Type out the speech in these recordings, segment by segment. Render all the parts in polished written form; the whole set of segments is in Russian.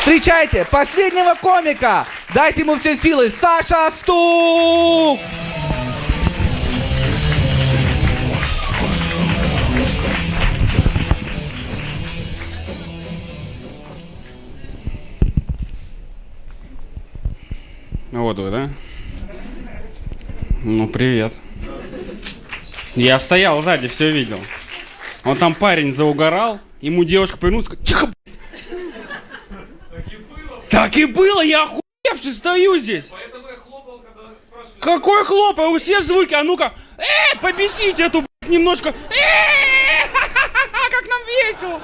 Встречайте последнего комика! Дайте ему все силы! Саша Стук! Вот вы, да? Ну, привет. Я стоял сзади, все видел. Он там парень заугорал, ему девушка повернулась, сказала: тихо, блядь! Так и было, я охуевший стою здесь. Поэтому я хлопал, когда спрашивали. Какой хлопай, у всех звуки, а ну-ка, побесите эту, блядь, немножко. Как нам весело.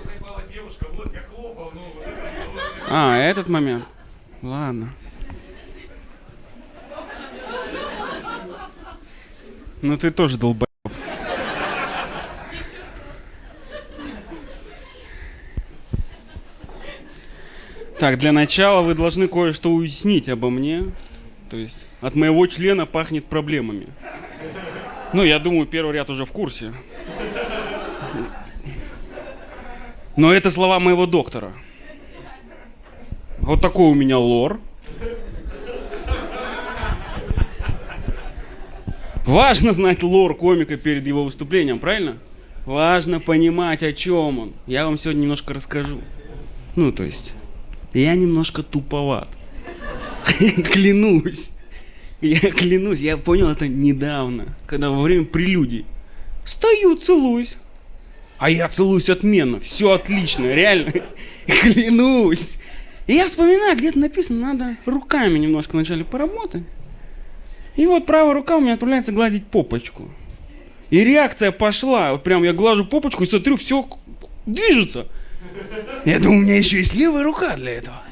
Заебала девушка, вот я хлопал, ну вот. А, этот момент. Ладно. Ну ты тоже долбоеб. Так, для начала вы должны кое-что уяснить обо мне. То есть от моего члена пахнет проблемами. Ну, я думаю, первый ряд уже в курсе. Но это слова моего доктора. Вот такой у меня лор. Важно знать лор комика перед его выступлением, правильно? Важно понимать, о чем он. Я вам сегодня немножко расскажу. Ну, то есть, я немножко туповат. Клянусь. Я клянусь, я понял это недавно, когда во время прелюдий. Стою, целуюсь. А я целуюсь отменно, все отлично, реально. Клянусь. И я вспоминаю, где-то написано, надо руками немножко вначале поработать. И вот правая рука у меня отправляется гладить попочку. И реакция пошла. Вот прям я глажу попочку и смотрю, все движется. Я думаю, у меня еще есть левая рука для этого.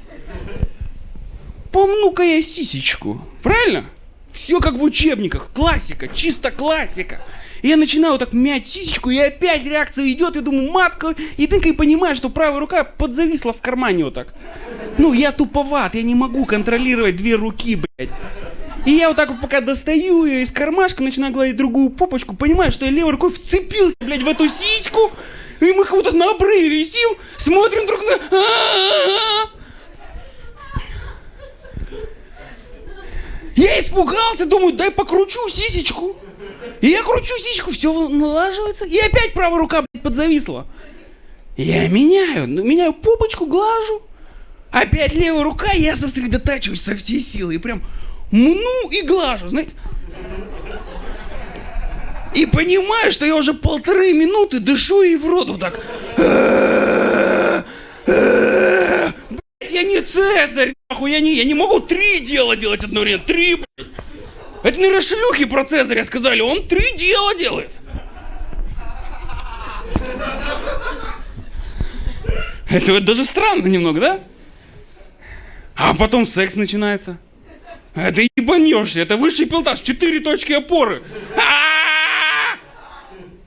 Помну-ка я сисечку. Правильно? Все как в учебниках. Классика, чисто классика. И я начинаю вот так мять сисечку, и опять реакция идет, я думаю, матка, и тынка, и понимаю, что правая рука подзависла в кармане вот так. Ну, я туповат, я не могу контролировать две руки, блядь. И я вот так вот пока достаю ее из кармашка, начинаю гладить другую попочку, понимаю, что я левой рукой вцепился, блядь, в эту сиську, и мы как будто на обрыве висим, смотрим друг на... Я испугался, думаю, дай покручу сисечку. И я кручу сисечку, все налаживается, и опять правая рука, блядь, подзависла. Я меняю попочку, глажу. Опять левая рука, и я сосредотачиваюсь со всей силы, и прям мну и глажу, знаете. И понимаю, что я уже 1,5 минуты дышу и в рот вот так. Блядь, я не Цезарь, нахуй, я не могу 3 дела делать одновременно, 3, блядь. Это, наверное, шлюхи про Цезаря сказали, он 3 дела делает. Это даже странно немного, да? А потом секс начинается. Это ебанешься, это высший пилотаж, 4 точки опоры.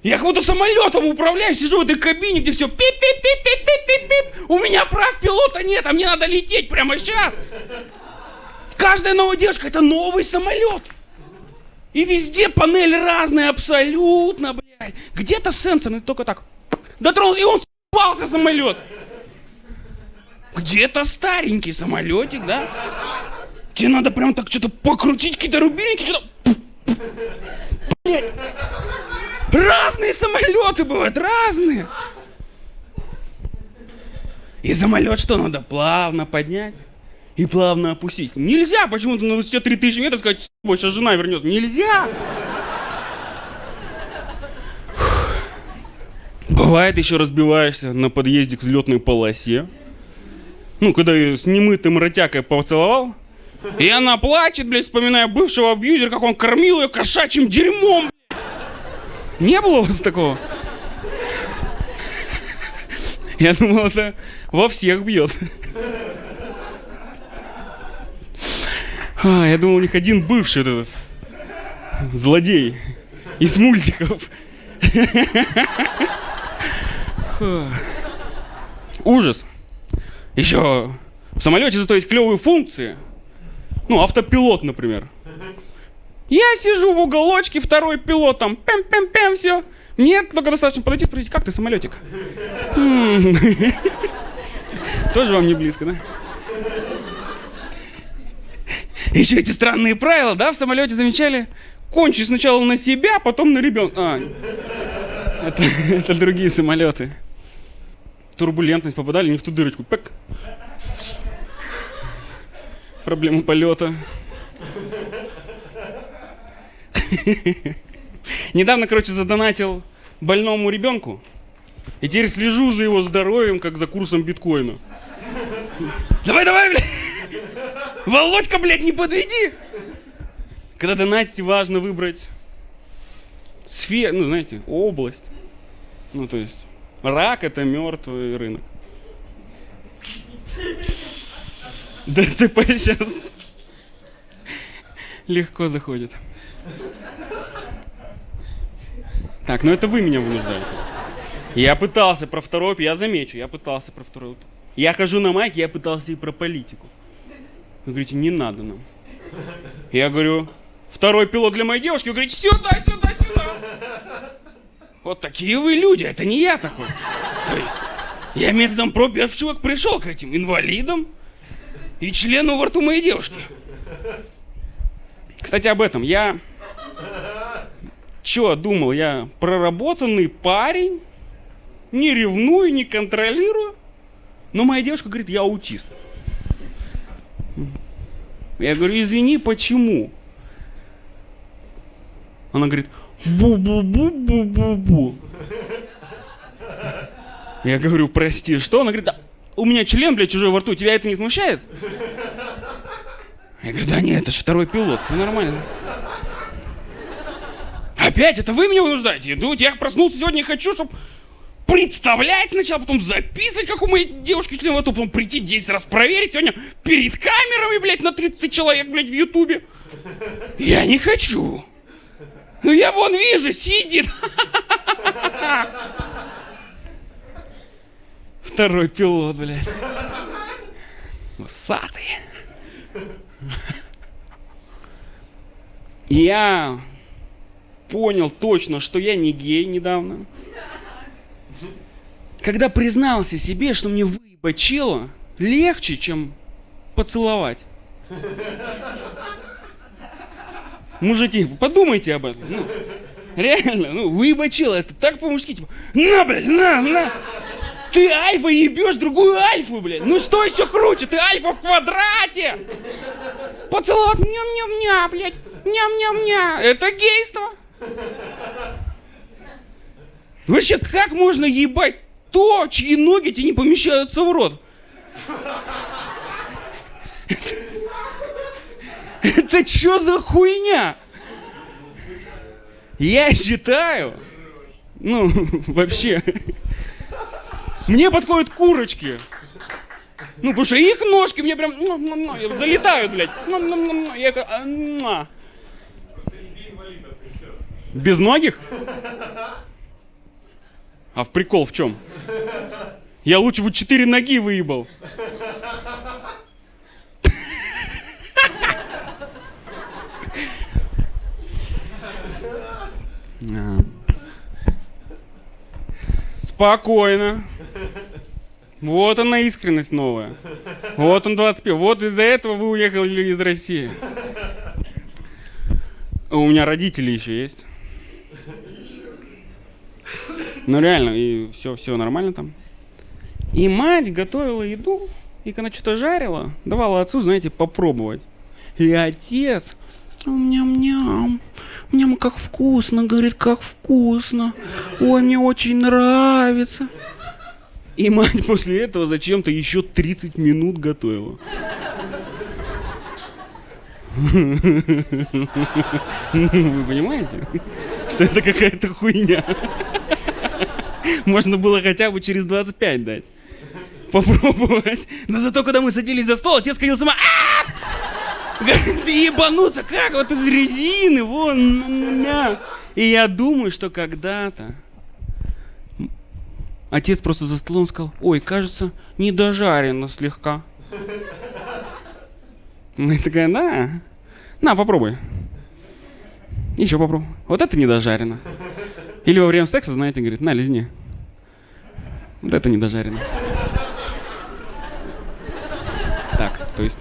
Я как будто самолетом управляю, сижу в этой кабине, где все пип-пип-пип-пип-пип-пип. У меня прав пилота нет, а мне надо лететь прямо сейчас. Каждая новая девушка — это новый самолет. И везде панель разная абсолютно, блядь. Где-то сенсорный, только так дотронулся, и он с***ался самолет. Где-то старенький самолетик, да? Тебе надо прям так что-то покрутить, какие-то рубильники, что-то... Блядь. Разные самолеты бывают, разные. И самолет что, надо плавно поднять и плавно опустить. Нельзя почему-то на высоте 3000 метров сказать, сейчас жена вернется. Нельзя. Бывает, еще разбиваешься на подъезде к взлетной полосе. Ну, когда ее с немытым ротякой поцеловал. И она плачет, блядь, вспоминая бывшего абьюзера, как он кормил ее кошачьим дерьмом, блядь. Не было у вас такого? Я думал, это во всех бьет. Я думал, у них один бывший этот злодей из мультиков. Ужас. Еще в самолете зато есть клевые функции. Ну, автопилот, например. Я сижу в уголочке, второй пилот там, пэм-пэм-пэм, все. Мне только достаточно подойти, спросить, как ты, самолетик? Тоже вам не близко, да? Еще эти странные правила, да, в самолете замечали? Кончи сначала на себя, потом на ребенка. Это другие самолеты. Турбулентность, попадали не в ту дырочку. Пэк. Проблема полета. Недавно, короче, задонатил больному ребенку. И теперь слежу за его здоровьем, как за курсом биткоина. Давай, блядь! Володька, блядь, не подведи! Когда донатите, важно выбрать сферу, ну, знаете, область. Ну, то есть, рак — это мертвый рынок. ДЦП сейчас легко заходит. Так, ну это вы меня вынуждаете. Я пытался про второй, я замечу, я пытался про второй. Я хожу на майк, я пытался и про политику. Вы говорите, не надо нам. Я говорю, второй пилот для моей девушки. Вы говорите, сюда. Вот такие вы люди, это не я такой. То есть, я методом проб и ошибок пришел к этим инвалидам и члену во рту моей девушки. Кстати, об этом. Я думал, я проработанный парень, не ревную, не контролирую. Но моя девушка говорит, я аутист. Я говорю, извини, почему? Она говорит, бу-бу-бу-бу-бу-бу. Я говорю, прости, что? Она говорит, да, у меня член, блядь, чужой во рту, тебя это не смущает? Я говорю, да нет, это же второй пилот, все нормально. Опять, это вы меня вынуждаете? Я проснулся сегодня и хочу, чтобы представлять сначала, потом записывать, как у моей девушки член во рту, потом прийти 10 раз проверить, сегодня перед камерами, блядь, на 30 человек, блядь, в Ютубе. Я не хочу. Ну я вон вижу, сидит. Второй пилот, блядь. Усатый. Я понял точно, что я не гей недавно. Когда признался себе, что мне выебать чела легче, чем поцеловать. Мужики, подумайте об этом. Ну, реально, выебать чела, это так по-мужски, типа, на, блядь, на. Ты альфа ебешь другую альфу, блядь. Ну что еще круче, ты альфа в квадрате. Поцеловать, ням-ням-ня, блядь, ням-ням-ня. Это гейство. Вообще, как можно ебать то, чьи ноги тебе не помещаются в рот? Это что за хуйня? Я считаю, вообще, мне подходят курочки. Потому что их ножки мне прям залетают, блядь. Я как... Без ногих? А в прикол в чем? Я лучше бы 4 ноги выебал. Спокойно. Вот она искренность новая. Вот он 25. Вот из-за этого вы уехали из России. У меня родители еще есть. Ну реально, и все нормально там. И мать готовила еду, и когда что-то жарила, давала отцу, знаете, попробовать. И отец, ням-ням, ням, как вкусно, говорит, как вкусно. Ой, мне очень нравится. И мать после этого зачем-то еще 30 минут готовила. Вы понимаете, что это какая-то хуйня? Можно было хотя бы через 25 дать. Попробовать. Но зато, когда мы садились за стол, отец ходил с ума. Говорит, ебануться, как вот из резины, вон. И я думаю, что когда-то отец просто за столом сказал, ой, кажется, недожарено слегка. Мы такая, да, на, попробуй. Еще попробуй. Вот это недожарено. Или во время секса, знаете, говорит, на, лизни. Вот это недожарено. То есть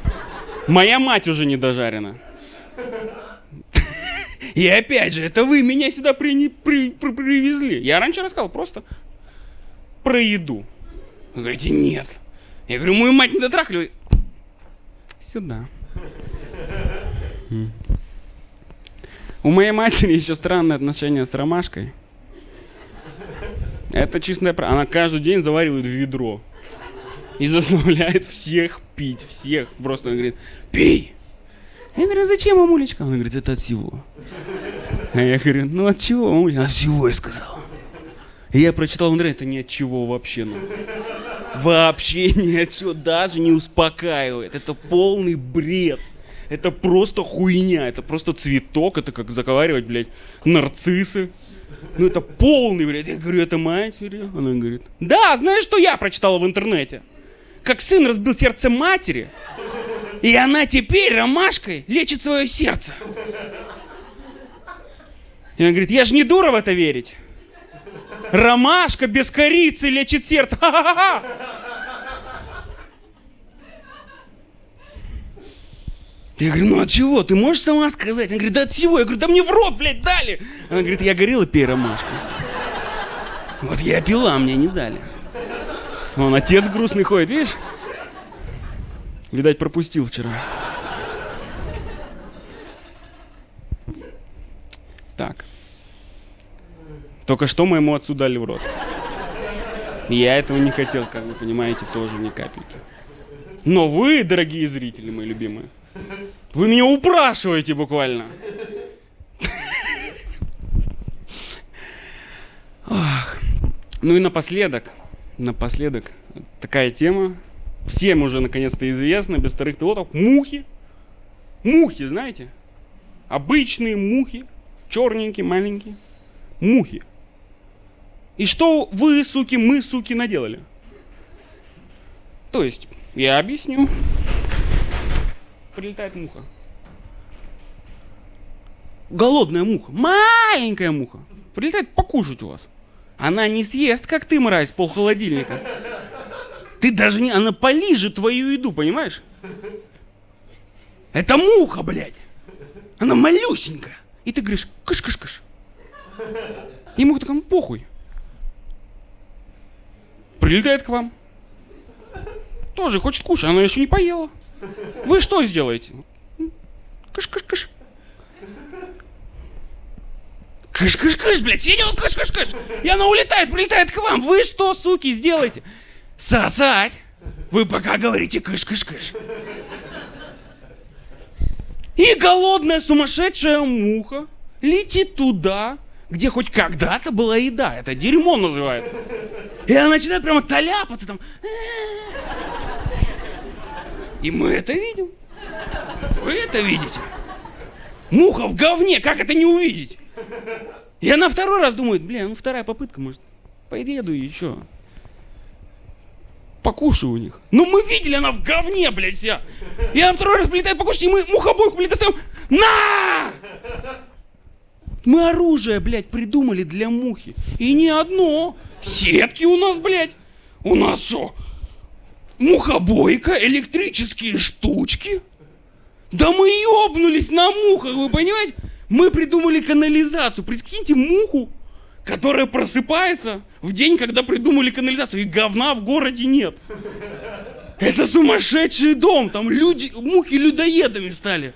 моя мать уже не дожарена. И опять же, это вы меня сюда привезли. Я раньше рассказал просто про еду. Вы говорите, нет. Я говорю, мою мать не дотрахливай. Сюда. У моей матери еще странные отношения с ромашкой. Это чистая правда. Она каждый день заваривает ведро. И заставляет всех пить. Всех. Просто она говорит, пей. Я говорю, зачем, мамулечка? Она говорит, это от всего. А я говорю, ну от чего, мамулечка? От всего, я сказал. И я прочитал в интернете, это ни от чего вообще. Ну. Вообще ни от чего. Даже не успокаивает. Это полный бред. Это просто хуйня. Это просто цветок. Это как заговаривать, блядь, нарциссы. Ну это полный бред. Я говорю, это матери? Она говорит, да, знаешь, что я прочитала в интернете? Как сын разбил сердце матери, и она теперь ромашкой лечит свое сердце. И она говорит, я же не дура в это верить. Ромашка без корицы лечит сердце. Ха-ха-ха! Я говорю, ну от чего? Ты можешь сама сказать? Она говорит, да от всего. Я говорю, да мне в рот, блядь, дали. Она говорит, я горела, пей ромашку. Вот я пила, мне не дали. Вон, отец грустный ходит, видишь? Видать, пропустил вчера. Так. Только что моему отцу дали в рот. Я этого не хотел, как вы понимаете, тоже ни капельки. Но вы, дорогие зрители, мои любимые, вы меня упрашиваете буквально. Ах. Ну и напоследок, такая тема. Всем уже наконец-то известно, без вторых пилотов, мухи. Мухи, знаете? Обычные мухи, черненькие, маленькие. Мухи. И что вы, суки, мы, суки, наделали? То есть, я объясню. Прилетает муха. Голодная муха, маленькая муха. Прилетает покушать у вас. Она не съест, как ты, мразь, полхолодильника. Ты даже не... Она полижет твою еду, понимаешь? Это муха, блядь. Она малюсенькая. И ты говоришь, кыш-кыш-кыш. И муха такая, похуй. Прилетает к вам. Тоже хочет кушать, она еще не поела. Вы что сделаете? Кыш-кыш-кыш. Кыш-кыш-кыш, блядь, видел? Кыш-кыш-кыш. И она улетает, прилетает к вам. Вы что, суки, сделаете? Сосать. Вы пока говорите кыш-кыш-кыш. И голодная сумасшедшая муха летит туда, где хоть когда-то была еда. Это дерьмо называется. И она начинает прямо таляпаться там. И мы это видим. Вы это видите. Муха в говне, как это не увидеть? И она второй раз думает, бля, ну вторая попытка, может, поеду еще. Покушаю у них. Ну мы видели, она в говне, блядь, вся. И она второй раз прилетает покушать, и мы мухобойку, блядь, достаем. На! Мы оружие, блядь, придумали для мухи. И не одно. Сетки у нас, блядь. У нас что? Мухобойка, электрические штучки. Да мы ёбнулись на мухах, вы понимаете? Мы придумали канализацию. Прикиньте муху, которая просыпается в день, когда придумали канализацию. И говна в городе нет. Это сумасшедший дом. Там люди, мухи людоедами стали.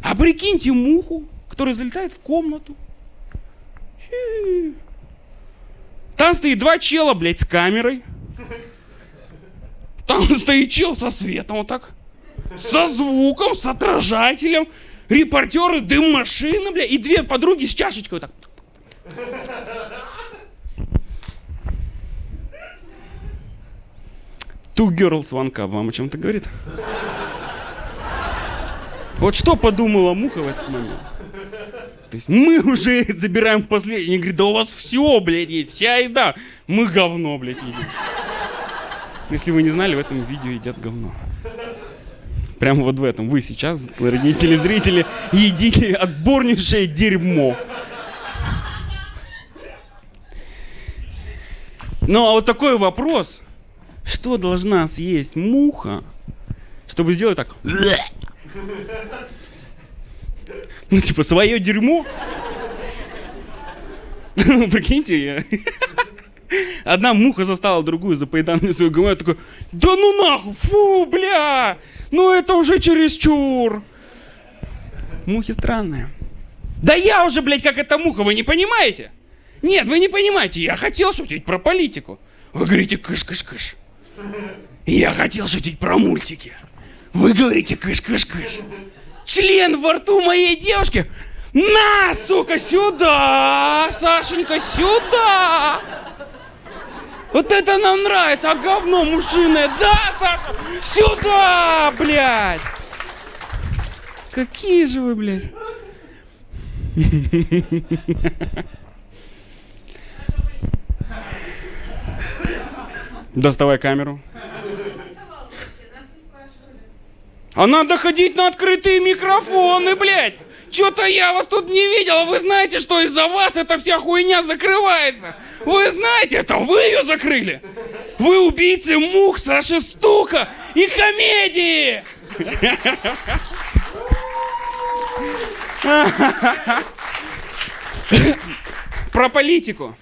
А прикиньте муху, которая залетает в комнату. Там стоит два чела, блядь, с камерой. Там стоит чел со светом вот так. Со звуком, с отражателем. Репортеры, дым-машина, бля, и две подруги с чашечкой вот так. Two girls, one cup. Вам о чем-то говорит? Вот что подумала муха в этот момент? То есть мы уже забираем последний. Они говорят, да у вас все, блядь, есть, вся еда. Мы говно, блядь, едим. Если вы не знали, в этом видео едят говно. Прямо вот в этом. Вы сейчас, дорогие телезрители, едите отборнейшее дерьмо. Ну, а вот такой вопрос. Что должна съесть муха, чтобы сделать так. Ну, типа, свое дерьмо. Ну, прикиньте, одна муха застала другую за поеданием своего говна. Я такой, да ну нахуй, фу, бля, ну это уже чересчур. Мухи странные. Да я уже, блядь, как эта муха, вы не понимаете? Нет, вы не понимаете, я хотел шутить про политику. Вы говорите кыш-кыш-кыш. Я хотел шутить про мультики. Вы говорите кыш-кыш-кыш. Член во рту моей девушки. На, сука, сюда! Сашенька, сюда! Вот это нам нравится, а говно мушиное. Да, Саша, сюда, блядь! Какие же вы, блядь? Доставай камеру. А надо ходить на открытые микрофоны, блядь! Чё-то я вас тут не видел, а вы знаете, что из-за вас эта вся хуйня закрывается? Вы знаете это? Вы ее закрыли! Вы убийцы мух, Саши Стука и комедии! Про политику.